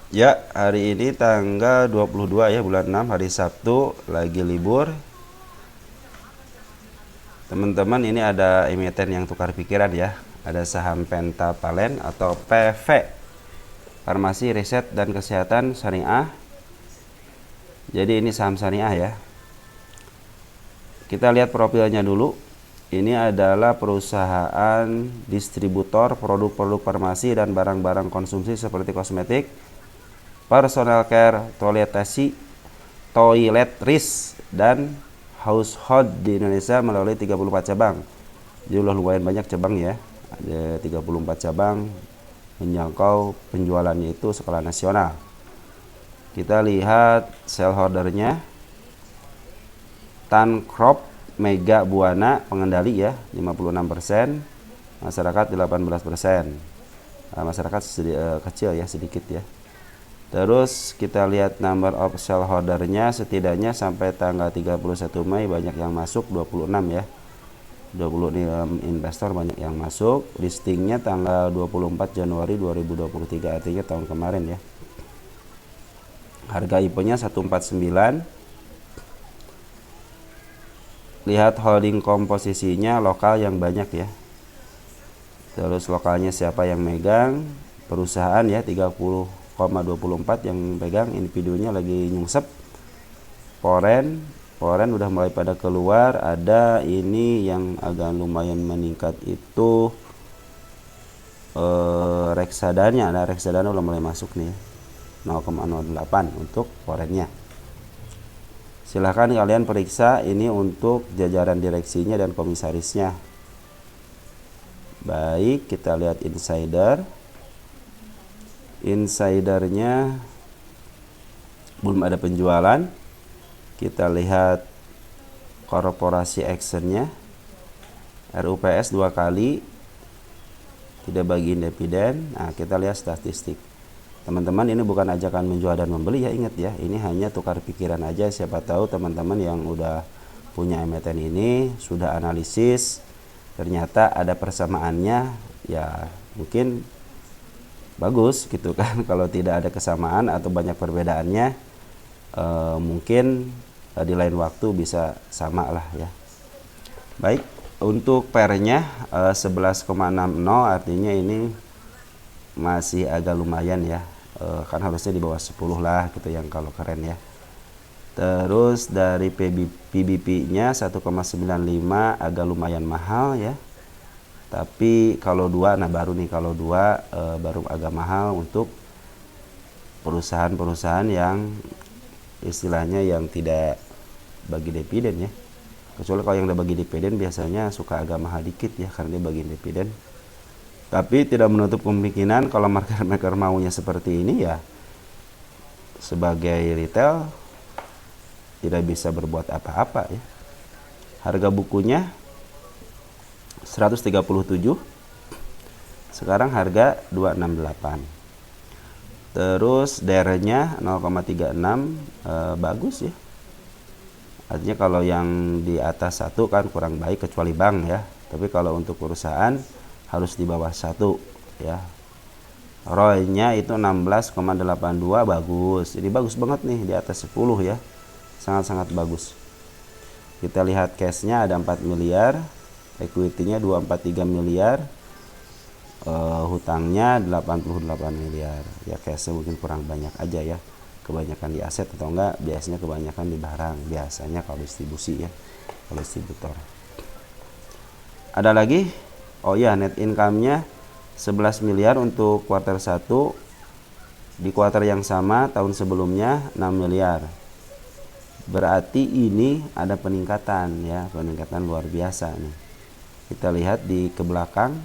Ya, hari ini tanggal 22 ya bulan 6, hari Sabtu, lagi libur. Teman-teman, ini ada emiten yang tukar pikiran ya. Ada saham Pentavalent atau PV, Farmasi Riset dan Kesehatan Syariah. Jadi ini saham syariah ya. Kita lihat profilnya dulu. Ini adalah perusahaan distributor produk-produk farmasi dan barang-barang konsumsi seperti kosmetik, personal care, toiletries, dan household di Indonesia melalui 34 cabang. Jumlah lumayan banyak cabang ya. Ada 34 cabang, menjangkau penjualannya itu skala nasional. Kita lihat shareholdernya. Tan Crop Mega Buana pengendali ya 56%, masyarakat 18%. Masyarakat kecil ya, sedikit ya. Terus kita lihat number of shareholdernya, setidaknya sampai tanggal 31 Mei banyak yang masuk, 26 ya. 26 investor banyak yang masuk. Listingnya tanggal 24 Januari 2023, artinya tahun kemarin ya. Harga IPO-nya 149. Lihat holding komposisinya, lokal yang banyak ya. Terus lokalnya siapa yang megang, perusahaan ya 30,24 yang pegang, individunya lagi nyungsep. Foreign udah mulai pada keluar. Ada ini yang agak lumayan meningkat itu reksadana. Ada reksadana udah mulai masuk nih 0,08 untuk foreignnya. Silahkan kalian periksa ini untuk jajaran direksinya dan komisarisnya. Baik, kita lihat insider. Insidernya belum ada penjualan. Kita lihat korporasi actionnya. RUPS 2 kali, tidak bagi dividen. Nah, kita lihat statistik. Teman-teman, ini bukan ajakan menjual dan membeli ya, ingat ya, ini hanya tukar pikiran aja. Siapa tahu teman-teman yang udah punya emiten ini sudah analisis, ternyata ada persamaannya, ya mungkin bagus gitu kan. Kalau tidak ada kesamaan atau banyak perbedaannya, mungkin di lain waktu bisa sama lah ya. Baik, untuk pairnya 11,60, artinya ini masih agak lumayan ya. Kan harusnya di bawah 10 lah gitu yang kalau keren ya. Terus dari PBP-nya 1,95, agak lumayan mahal ya. Tapi kalau dua, nah baru nih kalau dua baru agak mahal untuk perusahaan-perusahaan yang istilahnya yang tidak bagi dividen ya. Kecuali kalau yang udah bagi dividen biasanya suka agak mahal dikit ya karena dia bagi dividen. Tapi tidak menutup kemungkinan kalau market maker maunya seperti ini ya, sebagai retail tidak bisa berbuat apa-apa ya. Harga bukunya 137, sekarang harga 268. Terus DR-nya 0,36, bagus ya. Artinya kalau yang di atas 1 kan kurang baik kecuali bank ya. Tapi kalau untuk perusahaan harus di bawah 1 ya. ROI-nya itu 16,82, bagus. Jadi bagus banget nih, di atas 10 ya. Sangat-sangat bagus. Kita lihat cash-nya ada 4 miliar, equity-nya 243 miliar, hutangnya 88 miliar. Ya cash-nya mungkin kurang banyak aja ya. Kebanyakan di aset atau enggak, biasanya kebanyakan di barang. Biasanya kalau distribusi ya, kalau distributor. Ada lagi? Oh ya, net income-nya 11 miliar untuk kuartal 1. Di kuartal yang sama tahun sebelumnya 6 miliar. Berarti ini ada peningkatan ya, peningkatan luar biasa nih. Kita lihat di ke belakang,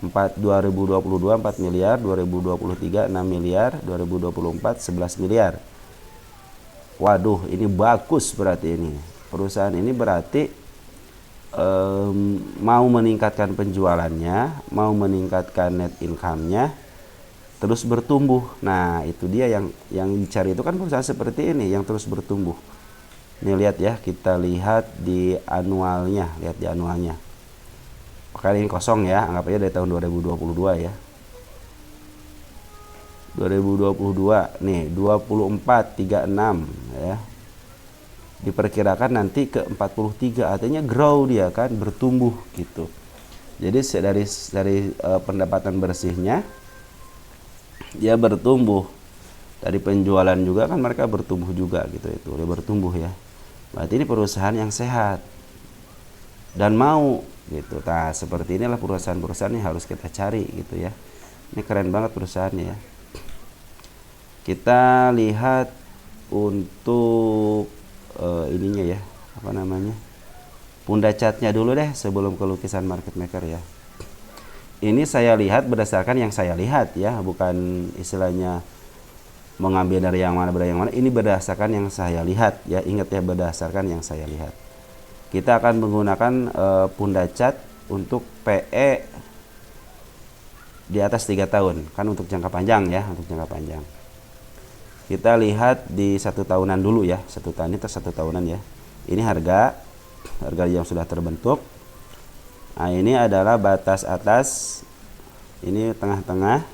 2022 4 miliar, 2023 6 miliar, 2024 11 miliar. Waduh, ini bagus berarti ini. Perusahaan ini berarti mau meningkatkan penjualannya, mau meningkatkan net income-nya, terus bertumbuh. Nah, itu dia yang dicari itu kan perusahaan seperti ini yang terus bertumbuh. Ini lihat ya, kita lihat di anualnya, lihat di anualnya. Kali ini kosong ya, anggap aja dari tahun 2022 ya. 2022 nih 24,36 ya. Diperkirakan nanti ke 43, artinya grow dia kan, bertumbuh gitu. Jadi dari pendapatan bersihnya dia bertumbuh. Dari penjualan juga kan mereka bertumbuh juga gitu, itu dia bertumbuh ya. Berarti ini perusahaan yang sehat dan mau gitu. Nah, seperti inilah perusahaan-perusahaan yang harus kita cari gitu ya. Ini keren banget perusahaannya ya. Kita lihat untuk ininya ya, apa namanya, Punda Chartnya dulu deh sebelum ke lukisan market maker ya. Ini saya lihat berdasarkan yang saya lihat ya, bukan istilahnya mengambil dari yang mana dari yang mana. Ini berdasarkan yang saya lihat ya, ingat ya, berdasarkan yang saya lihat. Kita akan menggunakan Punda Chart untuk PE di atas 3 tahun kan, untuk jangka panjang ya, untuk jangka panjang. Kita lihat di 1 tahunan dulu ya, 1 tahun itu 1 tahunan ya. Ini harga yang sudah terbentuk. Nah, ini adalah batas atas, ini tengah-tengah,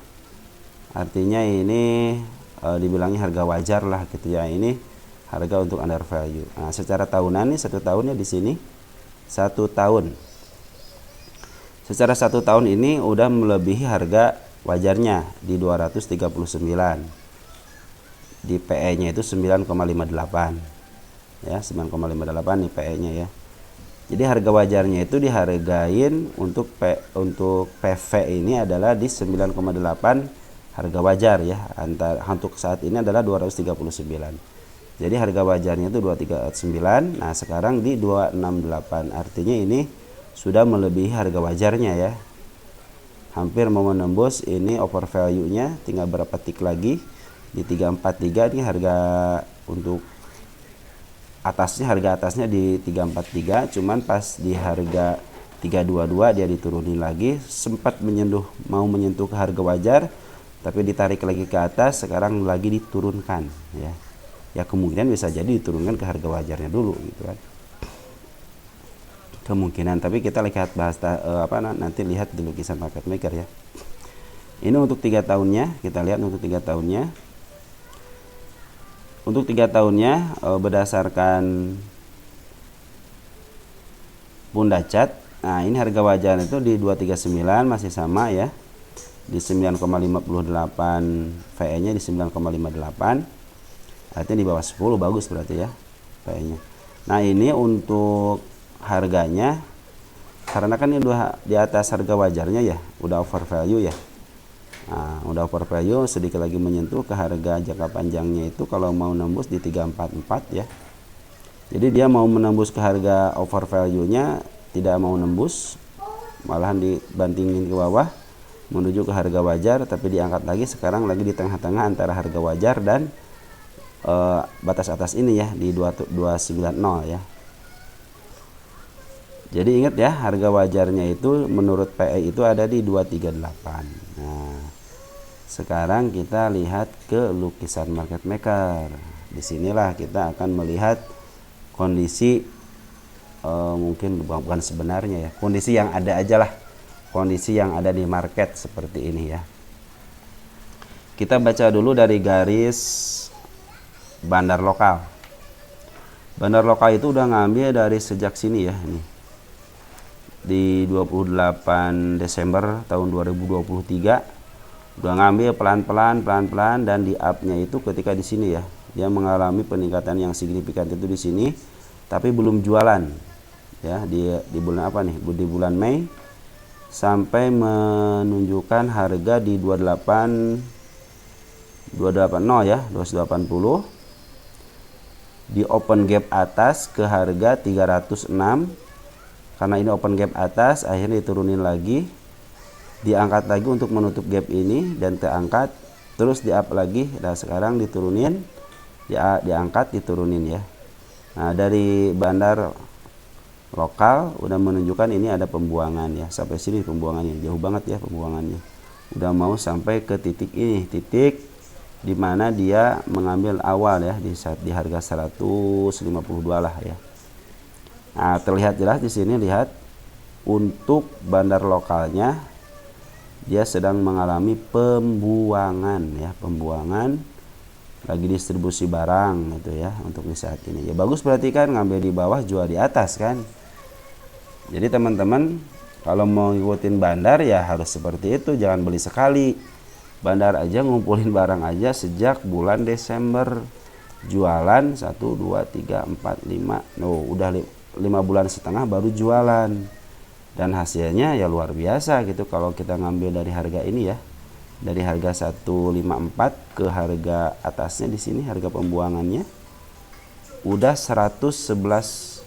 artinya ini dibilangnya harga wajar lah gitu ya. Ini harga untuk under value. Nah, secara tahunan nih, 1 tahunnya di sini 1 tahun. Secara 1 tahun ini udah melebihi harga wajarnya di 239. Di PE-nya itu 9,58. Ya, 9,58 nih PE-nya ya. Jadi harga wajarnya itu dihargain untuk PV ini adalah di 9,8 harga wajar ya. Untuk saat ini adalah 239. Jadi harga wajarnya itu 239. Nah, sekarang di 268. Artinya ini sudah melebihi harga wajarnya ya. Hampir mau menembus, ini over value-nya tinggal berapa tik lagi di 343. Ini harga untuk atasnya, harga atasnya di 343, cuman pas di harga 322 dia diturunin lagi, sempat mau menyentuh ke harga wajar tapi ditarik lagi ke atas, sekarang lagi diturunkan ya. Ya kemungkinan bisa jadi diturunkan ke harga wajarnya dulu gitu kan. Kemungkinan, tapi kita lihat nanti lihat di lukisan market maker ya. Ini untuk 3 tahunnya, kita lihat untuk 3 tahunnya. Untuk 3 tahunnya berdasarkan Punda Chart. Nah, ini harga wajar itu di 239 masih sama ya. Di 9,58, VE-nya di 9,58. Artinya di bawah 10, bagus berarti ya VE-nya. Nah, ini untuk harganya, karena kan ini udah di atas harga wajarnya ya, udah over value ya. Nah, udah over value, sedikit lagi menyentuh ke harga jangka panjangnya itu kalau mau nembus di 344 ya. Jadi dia mau menembus ke harga over value-nya, tidak mau nembus, malahan dibantingin ke bawah menuju ke harga wajar, tapi diangkat lagi, sekarang lagi di tengah-tengah antara harga wajar dan batas atas ini ya, di 290 ya. Jadi ingat ya, harga wajarnya itu menurut PE itu ada di 238. Nah, sekarang kita lihat ke lukisan market maker. Disinilah kita akan melihat kondisi mungkin bukan sebenarnya ya, kondisi yang ada aja lah, kondisi yang ada di market seperti ini ya. Kita baca dulu dari garis bandar lokal. Bandar lokal itu udah ngambil dari sejak sini ya, ini di 28 Desember tahun 2023 udah ngambil pelan-pelan dan di up-nya itu ketika di sini ya, dia mengalami peningkatan yang signifikan itu di sini, tapi belum jualan ya di bulan apa nih, di bulan Mei, sampai menunjukkan harga di 280 ya, 280 di open gap atas ke harga 306. Karena ini open gap atas, akhirnya diturunin lagi, diangkat lagi untuk menutup gap ini dan terangkat, terus di up lagi. Dan sekarang diturunin, diangkat, diturunin ya. Nah, dari bandar lokal udah menunjukkan ini ada pembuangan ya, sampai sini pembuangannya jauh banget ya, pembuangannya udah mau sampai ke titik ini, titik dimana dia mengambil awal ya di harga 152 lah ya. Nah, terlihat jelas di sini, lihat untuk bandar lokalnya dia sedang mengalami pembuangan ya, pembuangan, lagi distribusi barang gitu ya untuk di saat ini. Ya bagus, perhatikan ngambil di bawah, jual di atas kan. Jadi teman-teman kalau mau ngikutin bandar ya harus seperti itu, jangan beli sekali. Bandar aja ngumpulin barang aja sejak bulan Desember, jualan 1 2 3 4 5, udah 5 bulan setengah baru jualan, dan hasilnya ya luar biasa gitu. Kalau kita ngambil dari harga ini ya, dari harga 154 ke harga atasnya di sini, harga pembuangannya udah 111%.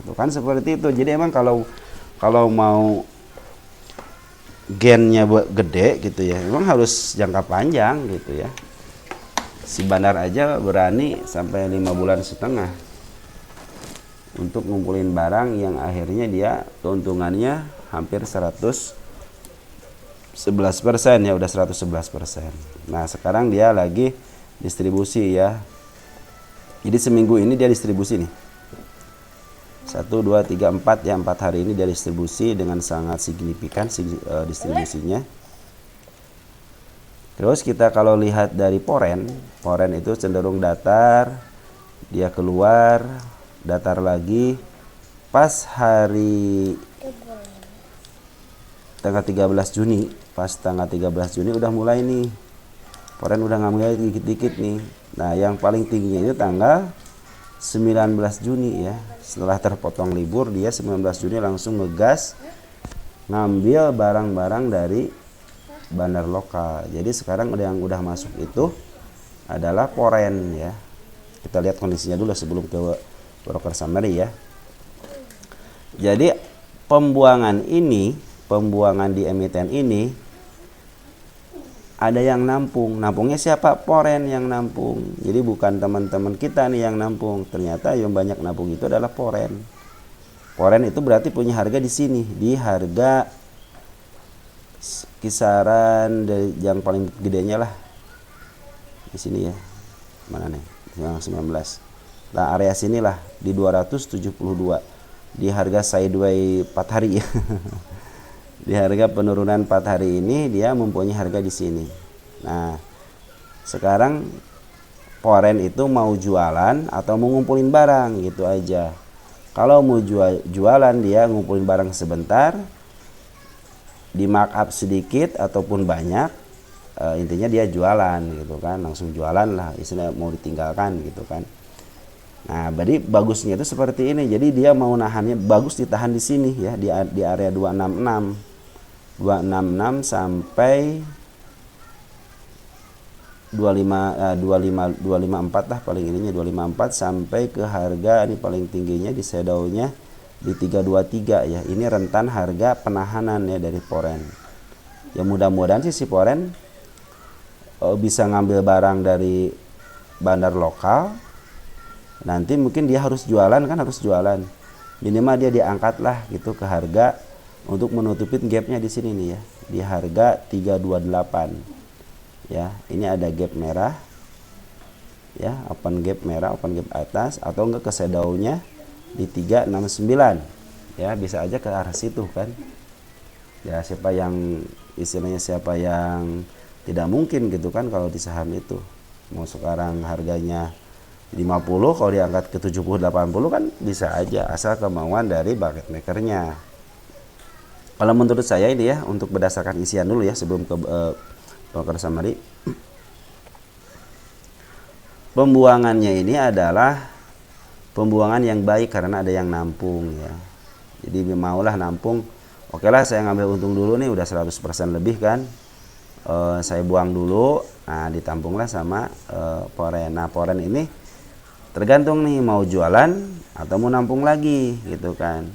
Tuh kan seperti itu. Jadi emang kalau mau gennya gede gitu ya, memang harus jangka panjang gitu ya. Si bandar aja berani sampai 5 bulan setengah untuk ngumpulin barang yang akhirnya dia keuntungannya hampir 111% ya, udah 111%. Nah sekarang dia lagi distribusi ya. Jadi seminggu ini dia distribusi nih, 1 2 3 4 ya, 4 hari ini dia distribusi dengan sangat signifikan distribusinya. Terus kita kalau lihat dari poren itu cenderung datar, dia keluar, datar lagi. Pas hari tanggal 13 Juni, pas tanggal 13 Juni udah mulai nih, poren udah ngambil dikit-dikit nih. Nah yang paling tingginya itu tanggal 19 Juni ya, setelah terpotong libur dia 19 Juni langsung ngegas ngambil barang-barang dari bandar lokal. Jadi sekarang yang udah masuk itu adalah poren ya. Kita lihat kondisinya dulu sebelum ke broker summary ya. Jadi pembuangan di emiten ini ada yang nampung. Nampungnya siapa? Poren yang nampung. Jadi bukan teman-teman kita nih yang nampung. Ternyata yang banyak nampung itu adalah poren. Poren itu berarti punya harga di sini, di harga kisaran dari yang paling gedenya lah. Di sini ya. Mana nih? Yang 19. Nah, area sinilah di 272. Di harga sideway 4 hari ya. Di harga penurunan 4 hari ini dia mempunyai harga di sini. Nah, sekarang poren itu mau jualan atau mau ngumpulin barang gitu aja. Kalau mau jualan dia ngumpulin barang sebentar, di markup sedikit ataupun banyak, intinya dia jualan gitu kan, langsung jualan lah, istilahnya mau ditinggalkan gitu kan. Nah, jadi bagusnya itu seperti ini. Jadi dia mau nahannya bagus ditahan di sini ya, di area 266 sampai 254 lah paling ininya, 254 sampai ke harga ini paling tingginya di shadownya di 323 ya. Ini rentan harga penahanan ya dari poren. Ya mudah-mudahan sih si poren bisa ngambil barang dari bandar lokal. Nanti mungkin dia harus jualan kan, harus jualan. Minimal dia diangkat lah gitu ke harga untuk menutupin gapnya di sini nih ya, di harga 328 ya. Ini ada gap merah ya, open gap merah, open gap atas, atau enggak ke shadownya di 369 ya, bisa aja ke arah situ kan ya. Siapa yang istilahnya, siapa yang tidak mungkin gitu kan kalau di saham itu mau sekarang harganya 50, kalau diangkat ke 70 80 kan bisa aja, asal kemauan dari market makernya. Kalau menurut saya ini ya, untuk berdasarkan isian dulu ya sebelum ke broker summary. Pembuangannya ini adalah pembuangan yang baik karena ada yang nampung ya. Jadi maulah nampung, oke lah saya ngambil untung dulu nih, udah 100% lebih kan. Saya buang dulu, nah ditampunglah sama poren. Nah poren ini tergantung nih mau jualan atau mau nampung lagi gitu kan.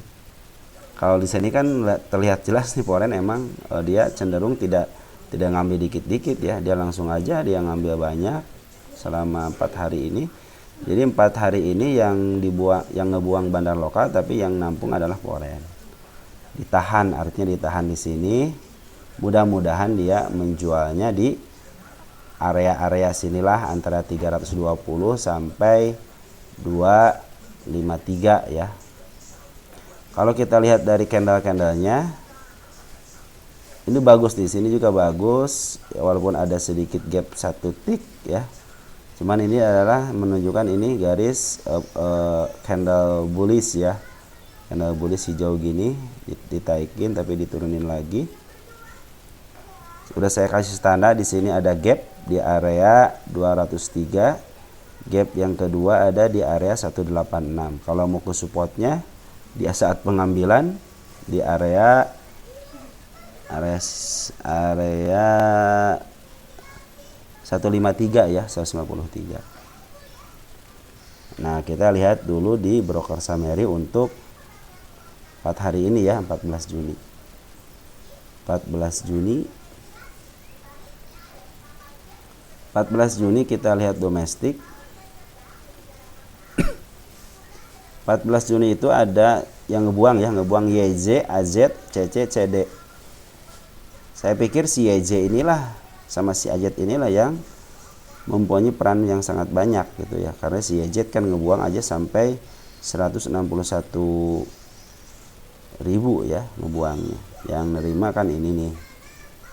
Kalau di sini kan terlihat jelas nih poren emang dia cenderung tidak ngambil dikit-dikit ya, dia langsung aja dia ngambil banyak selama 4 hari ini. Jadi 4 hari ini yang ngebuang bandar lokal, tapi yang nampung adalah poren. Ditahan, artinya ditahan di sini. Mudah-mudahan dia menjualnya di area-area sinilah antara 320 sampai 253 ya. Kalau kita lihat dari candle-candlenya, Ini bagus, di sini juga bagus ya, walaupun ada sedikit gap 1 tick ya. Cuman ini adalah menunjukkan ini garis candle bullish ya. Candle bullish hijau gini ditaikin tapi diturunin lagi. Sudah saya kasih tanda di sini ada gap di area 203. Gap yang kedua ada di area 186. Kalau mau ke supportnya di saat pengambilan di area 153 ya, 153. Nah, kita lihat dulu di broker Summary untuk 4 hari ini ya, 14 Juni. 14 Juni kita lihat domestik. 14 Juni itu ada yang ngebuang YZ, AZ, CC, CD. Saya pikir si YZ inilah sama si AZ inilah yang mempunyai peran yang sangat banyak gitu ya. Karena si YZ kan ngebuang aja sampai 161.000 ya ngebuangnya. Yang nerima kan ini nih.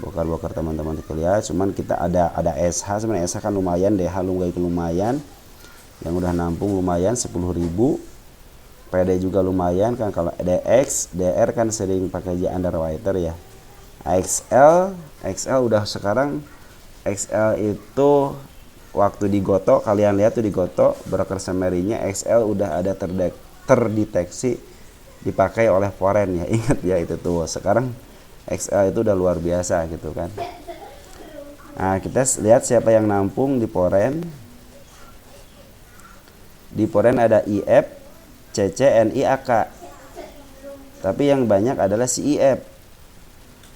Bokar-bokar teman-teman lihat, cuman kita ada SH, sebenarnya SH kan lumayan, DH lumayan. Yang udah nampung lumayan 10.000. PD juga lumayan kan. Kalau DX, DR kan sering pakai underwriter ya. XL udah sekarang, XL itu waktu digoto, kalian lihat tuh digoto broker Summary-nya, XL udah ada terdeteksi dipakai oleh foreign ya. Ingat ya itu tuh. Sekarang XL itu udah luar biasa gitu kan. Nah, kita lihat siapa yang nampung di foreign. Di foreign ada IF, CC, NI, AK. Tapi yang banyak adalah si IF.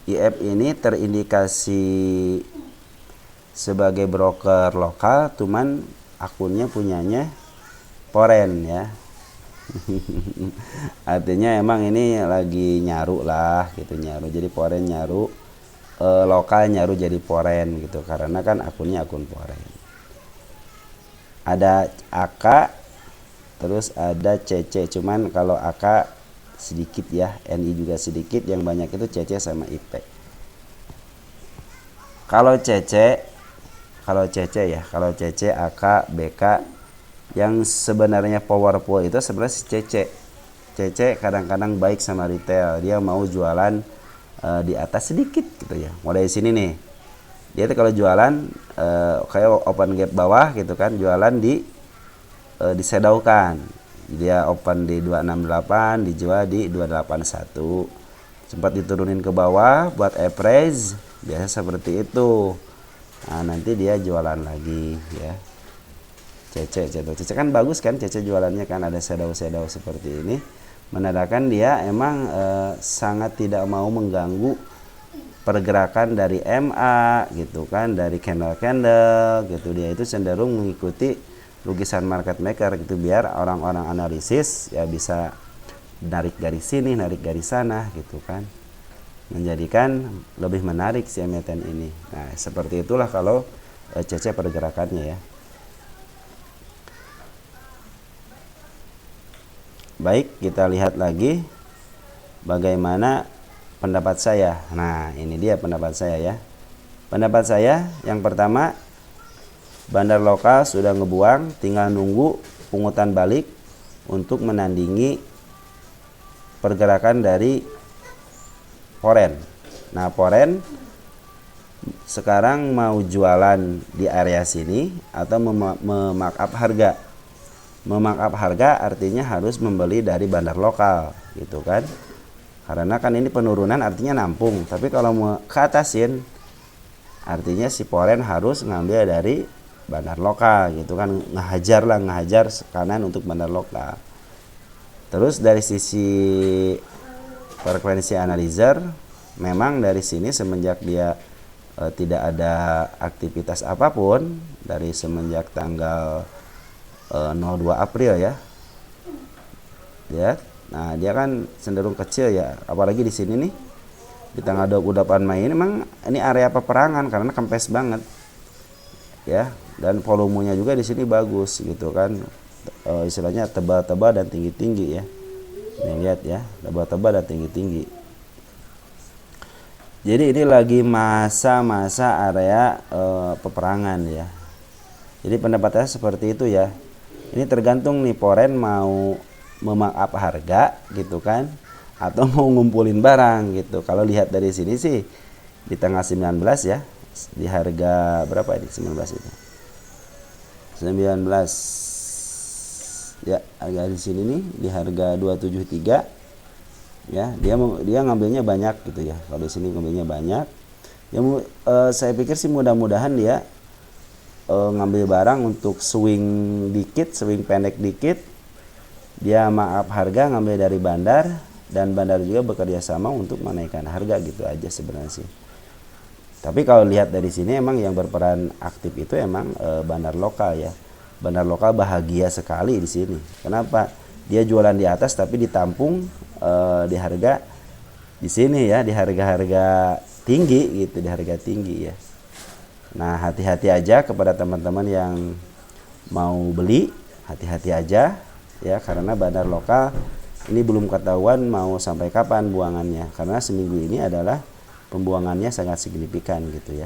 IF ini terindikasi sebagai broker lokal, cuman akunnya punyanya foreign ya. Artinya emang ini lagi nyaru lah gitu, nyaru jadi foreign, nyaru lokal, nyaru jadi foreign gitu, karena kan akunnya akun foreign. Ada AK, terus ada CC, cuman kalau AK sedikit ya, NI juga sedikit, yang banyak itu CC sama IP. Kalau CC ya, kalau CC, AK, BK, yang sebenarnya powerful itu sebenarnya si CC. CC kadang-kadang baik sama retail, dia mau jualan di atas sedikit gitu ya. Mulai sini nih, dia tuh kalau jualan kayak open gap bawah gitu kan, jualan disedaukan. Dia open di 268, dijual di 281. Sempat diturunin ke bawah buat average, biasa seperti itu. Nah, nanti dia jualan lagi ya. CC kan bagus kan, CC jualannya kan ada shadow seperti ini, menandakan dia emang sangat tidak mau mengganggu pergerakan dari MA gitu kan, dari candle gitu. Dia itu cenderung mengikuti lukisan market maker gitu, biar orang-orang analisis ya bisa narik garis sini, narik garis sana gitu kan, menjadikan lebih menarik si emiten ini. Nah, seperti itulah kalau CC pergerakannya ya. Baik, kita lihat lagi bagaimana pendapat saya. Nah, ini dia pendapat saya ya. Pendapat saya yang pertama, bandar lokal sudah ngebuang, tinggal nunggu pungutan balik untuk menandingi pergerakan dari foreign. Nah, foreign sekarang mau jualan di area sini atau memarkup harga. Memarkup harga artinya harus membeli dari bandar lokal gitu kan. Karena kan ini penurunan artinya nampung, tapi kalau mau ke atasin artinya si foreign harus ngambil dari bandar lokal gitu kan, ngehajar kanan untuk bandar lokal. Terus dari sisi frekuensi analyzer, memang dari sini semenjak dia tidak ada aktivitas apapun dari semenjak tanggal 02 April ya. Nah, dia kan cenderung kecil ya, apalagi di sini nih di tanggal 28 Mei ini memang ini area peperangan karena kempes banget. Ya, dan volumenya juga di sini bagus gitu kan. Istilahnya tebal-tebal dan tinggi-tinggi ya. Ini lihat ya, tebal-tebal dan tinggi-tinggi. Jadi ini lagi masa-masa area peperangan ya. Jadi pendapatnya seperti itu ya. Ini tergantung nih Poren mau memarkup harga gitu kan, atau mau ngumpulin barang gitu. Kalau lihat dari sini sih di tanggal 19 ya, di harga berapa ini 19 itu? 19 ya, harga di sini nih di harga 273 ya, dia ngambilnya banyak gitu ya. Kalau di sini ngambilnya banyak ya, saya pikir sih mudah-mudahan dia ngambil barang untuk swing dikit, swing pendek dikit, dia maaf harga ngambil dari bandar, dan bandar juga bekerja sama untuk menaikkan harga gitu aja sebenarnya sih. Tapi kalau lihat dari sini emang yang berperan aktif itu emang bandar lokal ya. Bandar lokal bahagia sekali di sini. Kenapa? Dia jualan di atas tapi ditampung di harga di sini ya, di harga-harga tinggi gitu, di harga tinggi ya. Nah, hati-hati aja kepada teman-teman yang mau beli, hati-hati aja ya, karena bandar lokal ini belum ketahuan mau sampai kapan buangannya, karena seminggu ini adalah pembuangannya sangat signifikan gitu ya.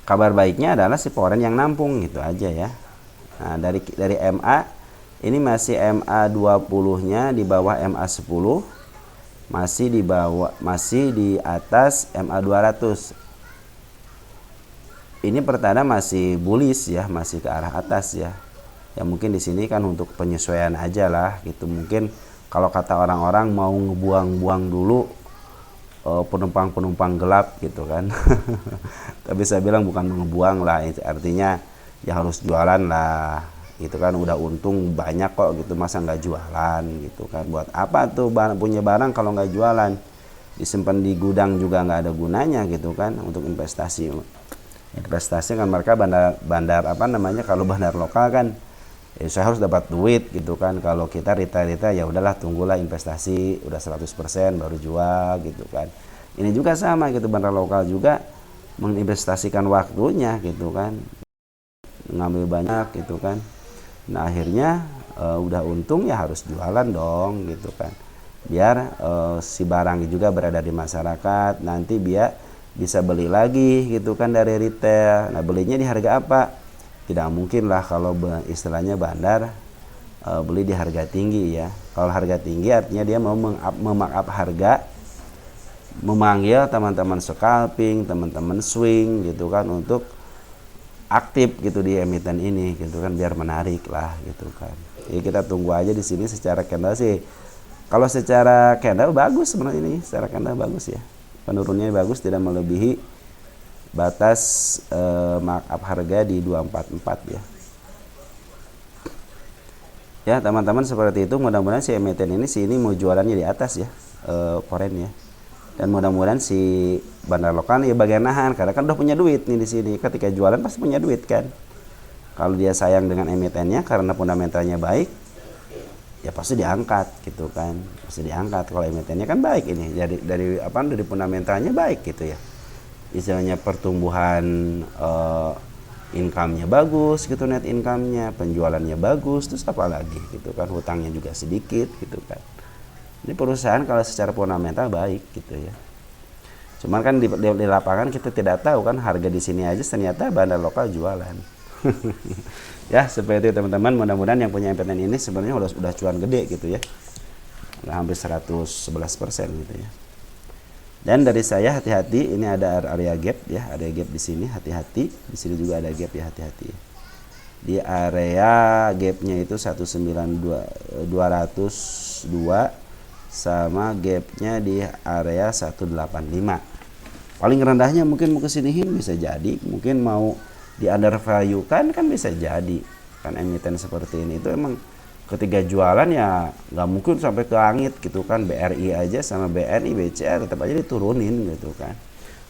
Kabar baiknya adalah si Poren yang nampung gitu aja ya. Nah, dari MA ini masih MA 20-nya di bawah MA 10, masih di atas MA 200. Ini pertanda masih bullish ya, masih ke arah atas ya. Ya mungkin di sini kan untuk penyesuaian aja lah gitu. Mungkin kalau kata orang-orang mau ngebuang-buang dulu penumpang-penumpang gelap gitu kan. Tapi saya bilang bukan ngebuang lah, artinya ya harus jualan lah gitu kan, udah untung banyak kok gitu, masa nggak jualan gitu kan. Buat apa tuh punya barang kalau nggak jualan, disimpan di gudang juga nggak ada gunanya gitu kan. Untuk investasi kan mereka bandar apa namanya, kalau bandar lokal kan saya harus dapat duit gitu kan. Kalau kita retail ya udahlah, tunggulah investasi udah 100% baru jual gitu kan. Ini juga sama gitu, bandar lokal juga menginvestasikan waktunya gitu kan, ngambil banyak gitu kan. Nah akhirnya udah untung ya harus jualan dong gitu kan, biar si barang juga berada di masyarakat, nanti biar bisa beli lagi gitu kan dari retail. Nah belinya di harga apa? Tidak mungkin lah kalau istilahnya bandar beli di harga tinggi ya. Kalau harga tinggi artinya dia mau memarkup harga, memanggil teman-teman scalping, teman-teman swing gitu kan, untuk aktif gitu di emiten ini gitu kan, biar menarik lah gitu kan. Jadi kita tunggu aja di sini. Secara candle sih, kalau secara candle bagus sebenarnya, ini secara candle bagus ya, penurunannya bagus, tidak melebihi batas markup harga di 244 ya. Ya teman-teman seperti itu. Mudah-mudahan si emiten ini mau jualannya di atas ya, Poren ya. Dan mudah-mudahan si bandar lokal ya bagian nahan, karena kan udah punya duit nih di sini. Ketika jualan pasti punya duit kan. Kalau dia sayang dengan emitennya karena fundamentalnya baik, ya pasti diangkat gitu kan, pasti diangkat. Kalau emitennya kan baik, ini dari fundamentalnya baik gitu ya. Istilahnya pertumbuhan income-nya bagus gitu, net income-nya, penjualannya bagus, terus apa lagi gitu kan, hutangnya juga sedikit gitu kan. Ini perusahaan kalau secara fundamental baik gitu ya. Cuman kan di lapangan kita tidak tahu kan, harga di sini aja ternyata bandar lokal jualan. Ya seperti itu teman-teman. Mudah-mudahan yang punya emiten ini sebenarnya udah cuan gede gitu ya, udah hampir 111% gitu ya. Dan dari saya hati-hati, ini ada area gap ya, ada gap di sini, hati-hati. Di sini juga ada gap ya, hati-hati. Di area gapnya itu 192 202 sama gapnya di area 185. Paling rendahnya mungkin mau kesinihin bisa jadi, mungkin mau di undervalue kan bisa jadi kan. Emiten seperti ini itu emang ketika jualan ya nggak mungkin sampai ke langit gitu kan. BRI aja sama BNI, BCA tetap aja diturunin gitu kan.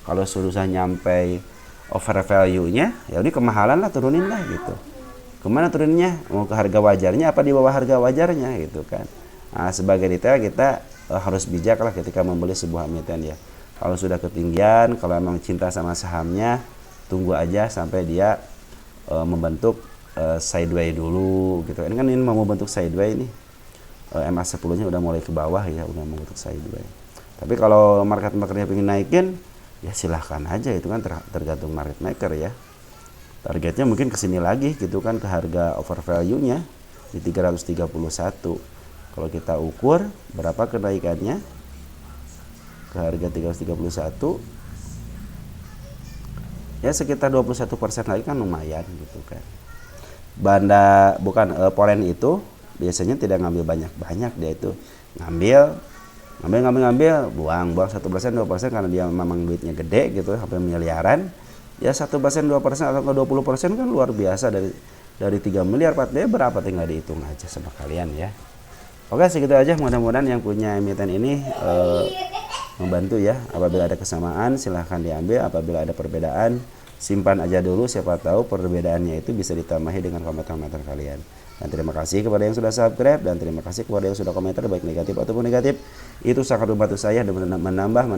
Kalau susah nyampe overvalue nya ya udah kemahalan lah, turunin lah gitu. Kemana turunnya? Mau ke harga wajarnya apa di bawah harga wajarnya gitu kan. Nah, sebagai retail kita harus bijak lah ketika membeli sebuah emiten ya. Kalau sudah ketinggian, kalau memang cinta sama sahamnya, tunggu aja sampai dia membentuk sideways dulu gitu. Ini kan mau membentuk sideways ini. MA10-nya udah mulai ke bawah ya, udah membentuk sideways. Tapi kalau market makernya pengen naikin, ya silahkan aja, itu kan tergantung market maker ya. Targetnya mungkin kesini lagi gitu kan, ke harga over value nya di 331. Kalau kita ukur berapa kenaikannya ke harga 331, ya sekitar 21% lagi kan lumayan gitu kan. Polen itu biasanya tidak ngambil banyak-banyak, dia itu ngambil buang 1%, 2%, karena dia memang duitnya gede gitu sampai miliaran. Ya 1%, 2% atau 20% kan luar biasa, dari 3 miliar 4 miliar berapa, tinggal dihitung aja sama kalian ya. Oke, segitu aja, mudah-mudahan yang punya emiten ini membantu ya. Apabila ada kesamaan silahkan diambil, apabila ada perbedaan simpan aja dulu, siapa tahu perbedaannya itu bisa ditambahi dengan komentar-komentar kalian. Dan terima kasih kepada yang sudah subscribe, dan terima kasih kepada yang sudah komentar baik negatif ataupun negatif. Itu sangat membantu saya dan menambah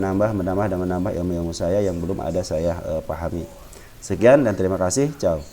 ilmu-ilmu saya yang belum ada saya pahami. Sekian dan terima kasih, ciao.